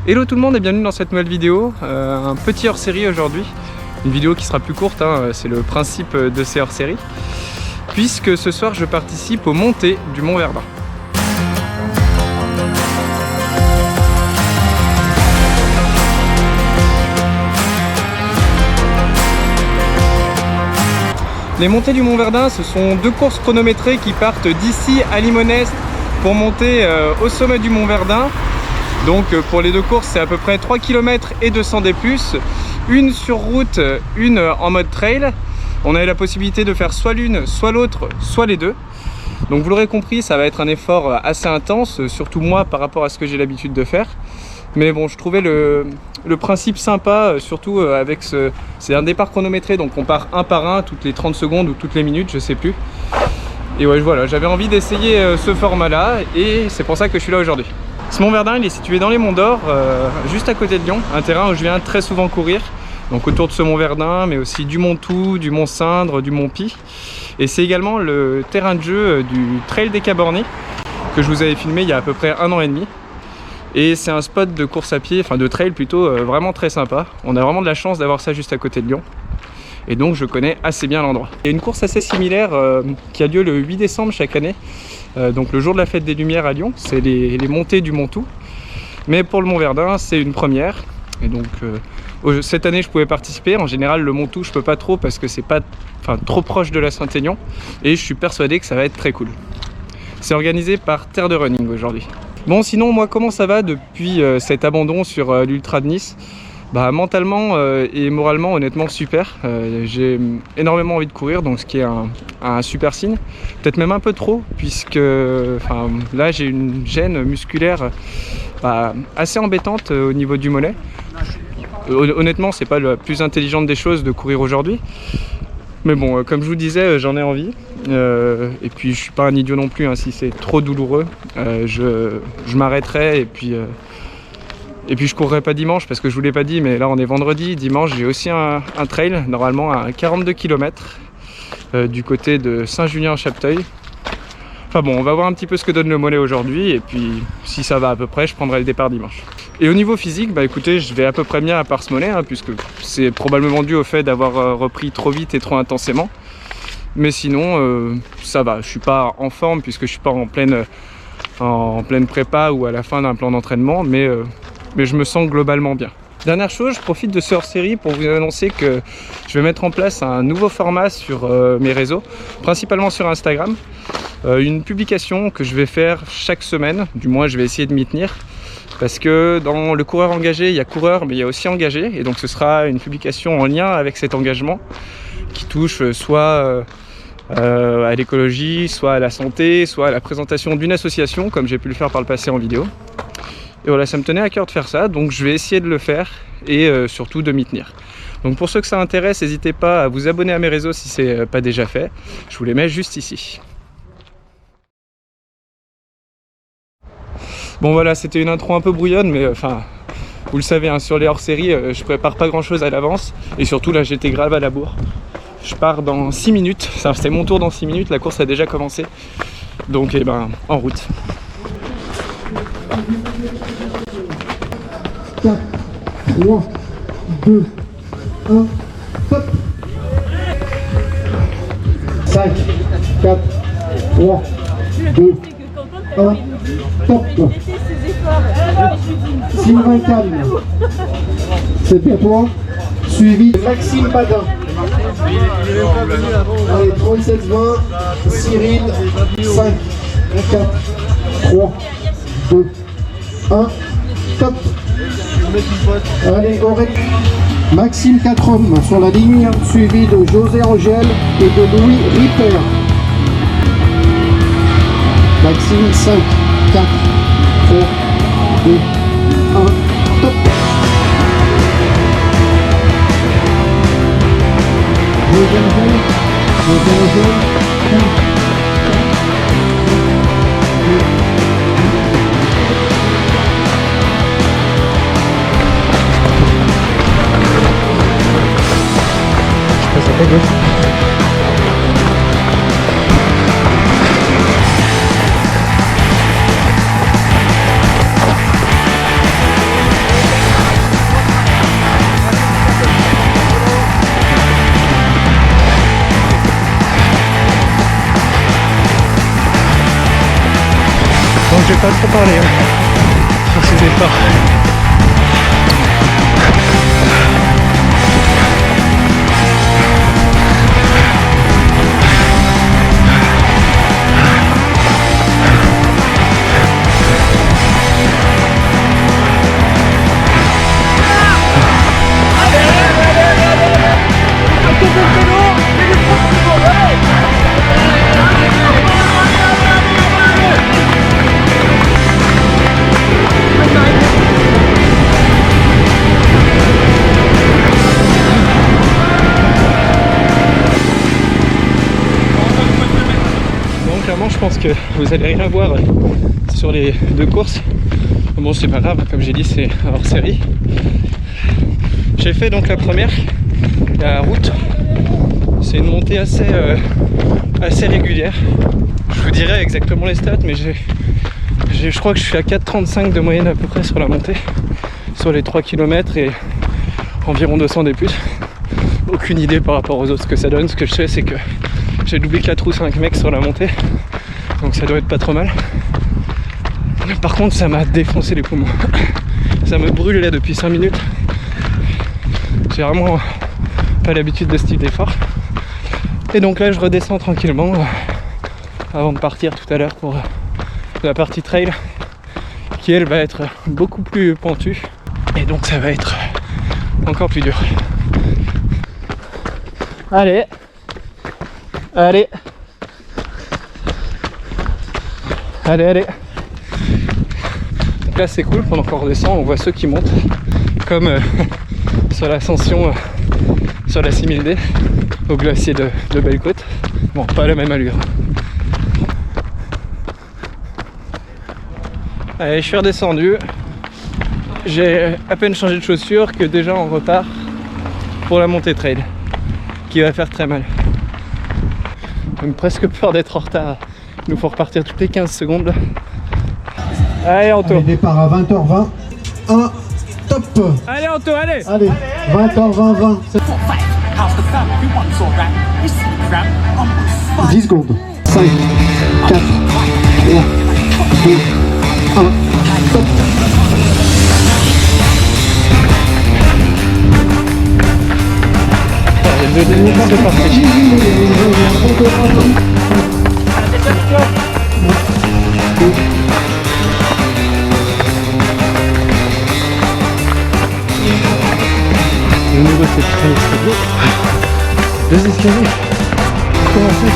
Hello tout le monde et bienvenue dans cette nouvelle vidéo, un petit hors-série aujourd'hui, une vidéo qui sera plus courte, hein, c'est le principe de ces hors-séries, puisque ce soir je participe aux montées du Mont Verdun. Les montées du Mont Verdun, ce sont deux courses chronométrées qui partent d'ici à Limonest pour monter au sommet du Mont Verdun. Donc pour les deux courses, c'est à peu près 3 km et 200 D+, une sur route, une en mode trail. On a eu la possibilité de faire soit l'une, soit l'autre, soit les deux. Donc vous l'aurez compris, ça va être un effort assez intense, surtout moi par rapport à ce que j'ai l'habitude de faire. Mais bon, je trouvais le principe sympa, surtout avec c'est un départ chronométré, donc on part un par un, toutes les 30 secondes ou toutes les minutes, je sais plus. Et ouais, voilà, j'avais envie d'essayer ce format-là, et c'est pour ça que je suis là aujourd'hui. Ce Mont Verdun, il est situé dans les Monts d'Or, juste à côté de Lyon, un terrain où je viens très souvent courir. Donc autour de ce Mont Verdun, mais aussi du Mont Tout, du Mont Cindre, du Mont Py. Et c'est également le terrain de jeu du Trail des Cabornis, que je vous avais filmé il y a à peu près 1 an et demi. Et c'est un spot de course à pied, enfin de trail plutôt, vraiment très sympa. On a vraiment de la chance d'avoir ça juste à côté de Lyon. Et donc je connais assez bien l'endroit. Il y a une course assez similaire qui a lieu le 8 décembre chaque année. Donc le jour de la fête des Lumières à Lyon, c'est les montées du Mont Tout. Mais pour le Mont Verdun, c'est une première. Et donc cette année, je pouvais participer. En général, le Mont Tout, je peux pas trop parce que c'est pas trop proche de la Saint-Aignan. Et je suis persuadé que ça va être très cool. C'est organisé par Terre de Running aujourd'hui. Bon, sinon, moi, comment ça va depuis cet abandon sur l'Ultra de Nice? Bah, mentalement et moralement, honnêtement, super. J'ai énormément envie de courir, donc ce qui est un super signe. Peut-être même un peu trop, puisque là, j'ai une gêne musculaire assez embêtante au niveau du mollet. Honnêtement, c'est pas la plus intelligente des choses de courir aujourd'hui. Mais bon, comme je vous disais, j'en ai envie. Et puis, je suis pas un idiot non plus, hein, si c'est trop douloureux. Je m'arrêterai et puis je courrai pas dimanche parce que je vous l'ai pas dit, mais là on est vendredi. Dimanche j'ai aussi un trail, normalement à 42 km du côté de Saint-Julien-Chapteuil. Enfin bon, on va voir un petit peu ce que donne le mollet aujourd'hui, et puis si ça va à peu près, je prendrai le départ dimanche. Et au niveau physique, bah écoutez, je vais à peu près bien à part ce mollet, hein, puisque c'est probablement dû au fait d'avoir repris trop vite et trop intensément. Mais sinon, ça va, je suis pas en forme puisque je suis pas en pleine prépa ou à la fin d'un plan d'entraînement, mais je me sens globalement bien. Dernière chose, je profite de ce hors-série pour vous annoncer que je vais mettre en place un nouveau format sur mes réseaux, principalement sur Instagram. Une publication que je vais faire chaque semaine, du moins je vais essayer de m'y tenir. Parce que dans le coureur engagé, il y a coureur, mais il y a aussi engagé. Et donc ce sera une publication en lien avec cet engagement qui touche soit à l'écologie, soit à la santé, soit à la présentation d'une association, comme j'ai pu le faire par le passé en vidéo. Et voilà, ça me tenait à cœur de faire ça, donc je vais essayer de le faire et surtout de m'y tenir. Donc pour ceux que ça intéresse, n'hésitez pas à vous abonner à mes réseaux si ce n'est pas déjà fait. Je vous les mets juste ici. Bon voilà, c'était une intro un peu brouillonne, mais vous le savez, hein, sur les hors-séries, je prépare pas grand-chose à l'avance. Et surtout là, j'étais grave à la bourre. Je pars dans 6 minutes, c'est mon tour dans 6 minutes, la course a déjà commencé. Donc en route. 4, 3, 2, 1, top. 5, 4, 3, 2, 1, top. Sylvain Calme, c'est bien toi, suivi de Maxime Badin. Allez, 37-20, Cyril, 5, 4, 3, 2, 1, top. Allez, Aurélie. Maxime 4 hommes sur la ligne, suivi de José Angèle et de Louis Ripper. Maxime 5, 4, 3, 2, 1, top. José Angèle, pas trop parler sur ces efforts. Je pense que vous allez rien voir sur les deux courses. Bon, c'est pas grave, comme j'ai dit, c'est hors série. J'ai fait donc la première, la route. C'est une montée assez régulière. Je vous dirai exactement les stats, mais je crois que je suis à 4,35 de moyenne à peu près sur la montée, sur les 3 km et environ 200 des plus. Aucune idée par rapport aux autres ce que ça donne. Ce que je sais, c'est que j'ai doublé 4 ou 5 mecs sur la montée. Donc ça doit être pas trop mal. Par contre, ça m'a défoncé les poumons. Ça me brûle là depuis 5 minutes. J'ai vraiment pas l'habitude de ce type d'effort. Et donc là, je redescends tranquillement avant de partir tout à l'heure pour la partie trail qui, elle, va être beaucoup plus pentue. Et donc ça va être encore plus dur. Allez. Allez. Allez. Donc là c'est cool, pendant qu'on redescend, on voit ceux qui montent, comme sur l'ascension sur la 6000D, au glacier de Belle-Côte. Bon, pas la même allure. Allez, je suis redescendu. J'ai à peine changé de chaussures que déjà on repart pour la montée trail, qui va faire très mal. J'ai presque peur d'être en retard. Il nous faut repartir toutes les 15 secondes. Allez Anto. Allez, départ à 20h20. 1, top. Allez Anto, allez. Allez, 20h20, 20. 10 secondes. 5, 4, 3, 2, 1, top. Il y a 2 demi-temps de partie. Le niveau de cette trail, c'est beau. 2 escaliers. Commencez.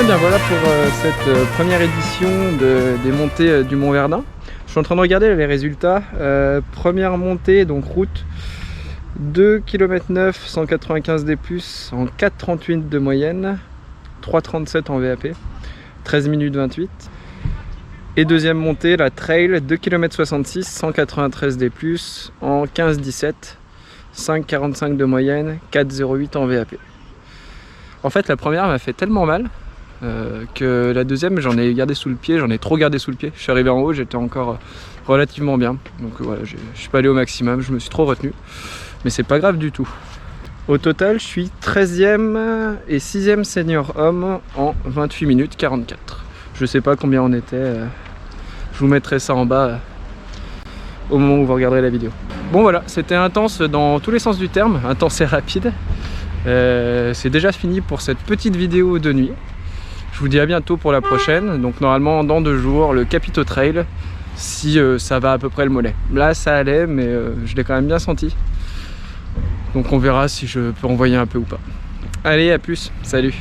Bien voilà pour cette première édition des montées du Mont Verdun. Je suis en train de regarder les résultats. Première montée, donc route, 2 km 9, 195 d+, en 4,38 de moyenne, 3,37 en VAP, 13 minutes 28. Et deuxième montée, la trail, 2 km 66, 193 d+, en 15,17, 5,45 de moyenne, 4,08 en VAP. En fait, la première m'a fait tellement mal que la deuxième, j'en ai gardé sous le pied, j'en ai trop gardé sous le pied. Je suis arrivé en haut, j'étais encore relativement bien. Donc voilà, je suis pas allé au maximum, je me suis trop retenu. Mais c'est pas grave du tout. Au total, je suis 13e et 6e senior homme en 28 minutes 44. Je sais pas combien on était. Je vous mettrai ça en bas au moment où vous regarderez la vidéo. Bon voilà, c'était intense dans tous les sens du terme, intense et rapide. C'est déjà fini pour cette petite vidéo de nuit. Je vous dis à bientôt pour la prochaine. Donc normalement dans 2 jours, le Capito Trail, si ça va à peu près le mollet. Là ça allait, mais je l'ai quand même bien senti. Donc on verra si je peux envoyer un peu ou pas. Allez, à plus, salut!